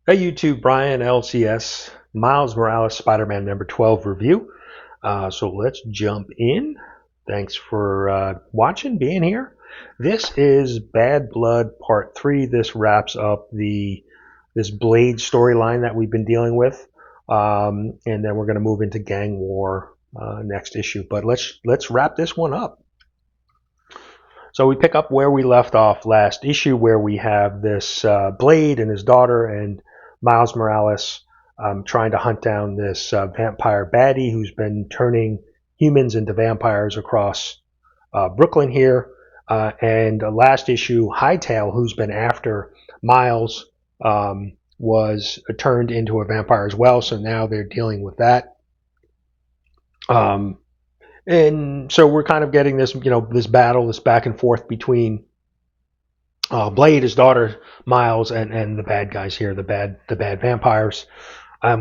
Hey YouTube, Brian LCS, Miles Morales Spider-Man number 12 review. So let's jump in. Thanks for watching, being here. This is Bad Blood Part 3. This wraps up this Blade storyline that we've been dealing with. And then we're going to move into Gang War next issue. But let's wrap this one up. So we pick up where we left off last issue, where we have this Blade and his daughter and Miles Morales trying to hunt down this vampire baddie who's been turning humans into vampires across Brooklyn here. And last issue, Hightail, who's been after Miles, was turned into a vampire as well. So now they're dealing with that. And so we're kind of getting this, this battle, this back and forth between Blade, his daughter, Miles, and the bad guys here, the bad vampires.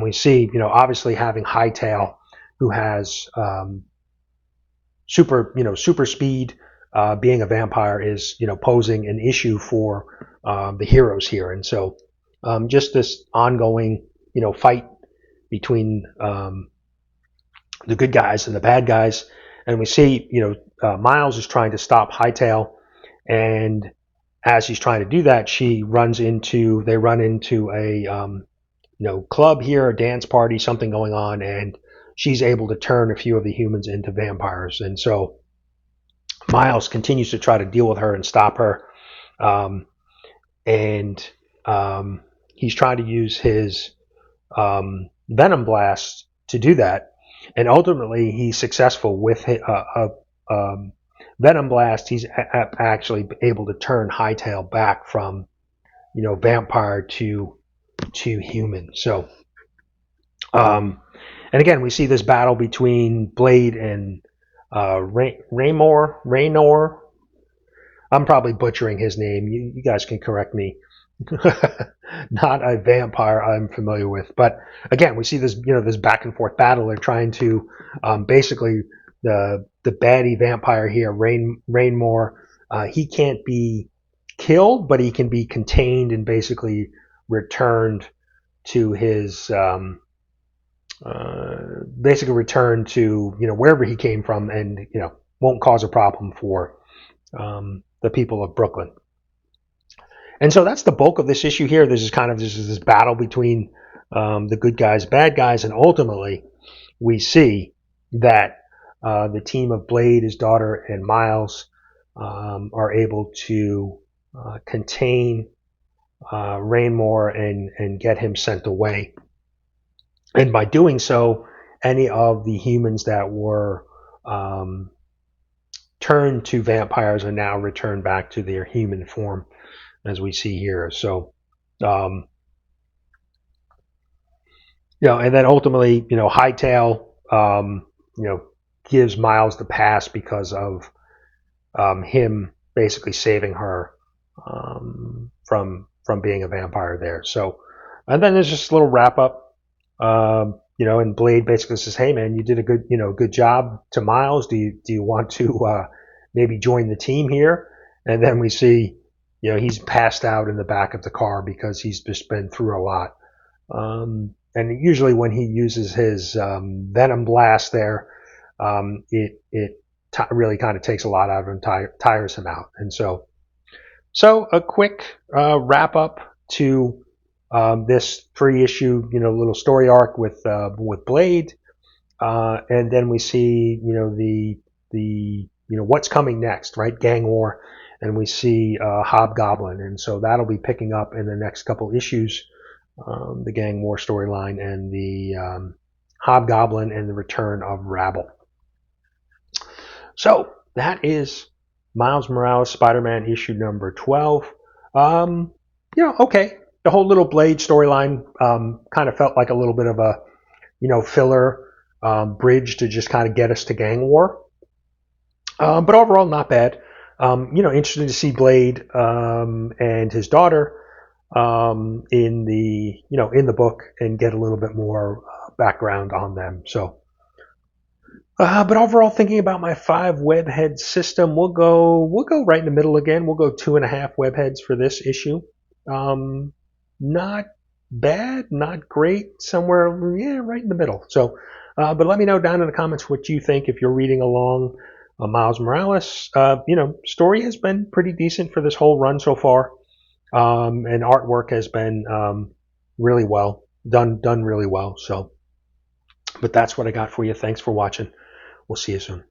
We see, obviously having Hightail, who has super speed, being a vampire is, posing an issue for the heroes here. And so just this ongoing, fight between the good guys and the bad guys. And we see, Miles is trying to stop Hightail, and as he's trying to do that, they run into a club here, a dance party, something going on, and she's able to turn a few of the humans into vampires. And so Miles continues to try to deal with her and stop her, and he's trying to use his venom blast to do that. And ultimately, he's successful with venom blast. He's actually able to turn Hightail back from, vampire to human. So, and again, we see this battle between Blade and Raynor. I'm probably butchering his name. You guys can correct me. Not a vampire I'm familiar with, but again, we see this this back and forth battle. They're trying to basically the baddie vampire here, Raynor. He can't be killed, but he can be contained and basically returned to his basically returned to wherever he came from, and won't cause a problem for the people of Brooklyn. And so that's the bulk of this issue here. This is this battle between the good guys, bad guys, and ultimately we see that the team of Blade, his daughter, and Miles are able to contain Raynor and get him sent away. And by doing so, any of the humans that were turned to vampires are now returned back to their human form, as we see here. So, and then ultimately, Hightail, gives Miles the pass because of him basically saving her from being a vampire there. So, and then there's just a little wrap up, and Blade basically says, "Hey, man, you did a good job to Miles. Do you want to maybe join the team here?" And then we see, he's passed out in the back of the car because he's just been through a lot. And usually when he uses his venom blast there, it really kind of takes a lot out of him, tires him out. And so a quick wrap up to this pre-issue, little story arc with Blade, and then we see, the what's coming next, right? Gang War. And we see Hobgoblin, and so that'll be picking up in the next couple issues, the Gang War storyline and the Hobgoblin and the return of Rabble. So that is Miles Morales Spider-Man issue number 12. Okay, the whole little Blade storyline kind of felt like a little bit of a filler bridge to just kind of get us to Gang War, but overall not bad. Interesting to see Blade and his daughter in the book and get a little bit more background on them. So, but overall, thinking about my 5 webhead system, we'll go right in the middle again. We'll go 2.5 webheads for this issue. Not bad, not great, somewhere, yeah, right in the middle. So, but let me know down in the comments what you think if you're reading along Miles Morales. Story has been pretty decent for this whole run so far, and artwork has been really well done really well. So, but that's what I got for you. Thanks for watching. We'll see you soon.